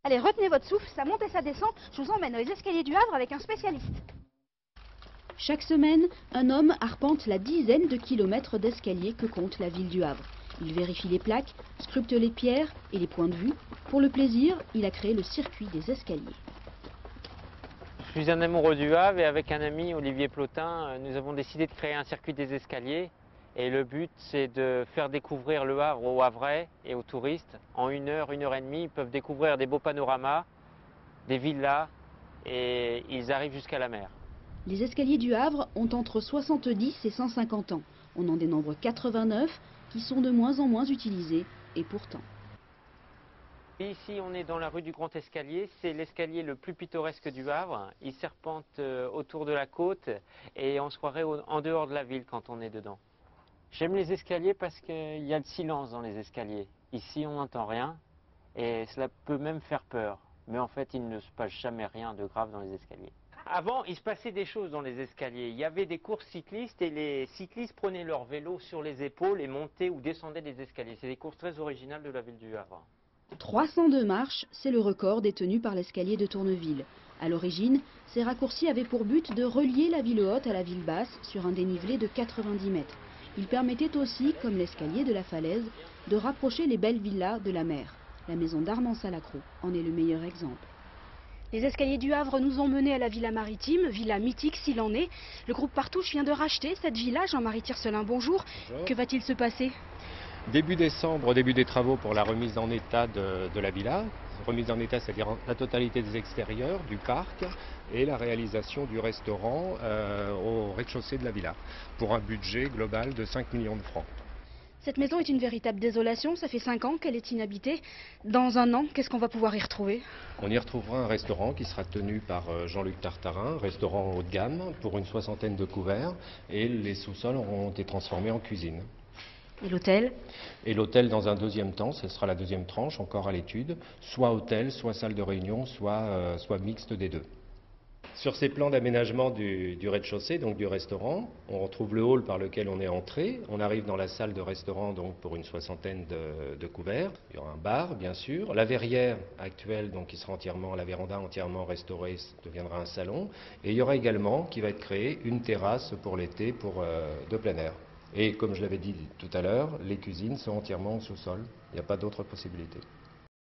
Allez, retenez votre souffle, ça monte et ça descend. Je vous emmène dans les escaliers du Havre avec un spécialiste. Chaque semaine, un homme arpente la dizaine de kilomètres d'escaliers que compte la ville du Havre. Il vérifie les plaques, scrute les pierres et les points de vue. Pour le plaisir, il a créé le circuit des escaliers. Je suis un amoureux du Havre et avec un ami, Olivier Plotin, nous avons décidé de créer un circuit des escaliers. Et le but, c'est de faire découvrir le Havre aux Havrais et aux touristes. En 1 heure, 1 heure et demie, ils peuvent découvrir des beaux panoramas, des villas et ils arrivent jusqu'à la mer. Les escaliers du Havre ont entre 70 et 150 ans. On en dénombre 89 qui sont de moins en moins utilisés et pourtant. Ici, on est dans la rue du Grand Escalier. C'est l'escalier le plus pittoresque du Havre. Il serpente autour de la côte et on se croirait en dehors de la ville quand on est dedans. J'aime les escaliers parce qu'il y a le silence dans les escaliers. Ici, on n'entend rien et cela peut même faire peur. Mais en fait, il ne se passe jamais rien de grave dans les escaliers. Avant, il se passait des choses dans les escaliers. Il y avait des courses cyclistes et les cyclistes prenaient leur vélo sur les épaules et montaient ou descendaient des escaliers. C'est des courses très originales de la ville du Havre. 302 marches, c'est le record détenu par l'escalier de Tourneville. À l'origine, ces raccourcis avaient pour but de relier la ville haute à la ville basse sur un dénivelé de 90 mètres. Ils permettaient aussi, comme l'escalier de la Falaise, de rapprocher les belles villas de la mer. La maison d'Armand-Salacro en est le meilleur exemple. Les escaliers du Havre nous ont menés à la villa maritime, villa mythique s'il en est. Le groupe Partouche vient de racheter cette villa. Jean-Marie Tiercelin, bonjour. Bonjour. Que va-t-il se passer ? Début décembre, début des travaux pour la remise en état de la villa. Remise en état, c'est-à-dire la totalité des extérieurs, du parc et la réalisation du restaurant au rez-de-chaussée de la villa pour un budget global de 5 millions de francs. Cette maison est une véritable désolation. Ça fait 5 ans qu'elle est inhabitée. Dans 1 an, qu'est-ce qu'on va pouvoir y retrouver ? On y retrouvera un restaurant qui sera tenu par Jean-Luc Tartarin, restaurant haut de gamme pour une 60aine de couverts et les sous-sols auront été transformés en cuisine. Et l'hôtel ? Et l'hôtel, dans un deuxième temps, ce sera la deuxième tranche, encore à l'étude, soit hôtel, soit salle de réunion, soit mixte des deux. Sur ces plans d'aménagement du rez-de-chaussée, donc du restaurant, on retrouve le hall par lequel on est entré. On arrive dans la salle de restaurant donc pour une 60aine de couverts. Il y aura un bar, bien sûr. La verrière actuelle, donc qui sera la véranda entièrement restaurée, deviendra un salon. Et il y aura également, qui va être créé, une terrasse pour l'été de plein air. Et comme je l'avais dit tout à l'heure, les cuisines sont entièrement au sous-sol. Il n'y a pas d'autre possibilité.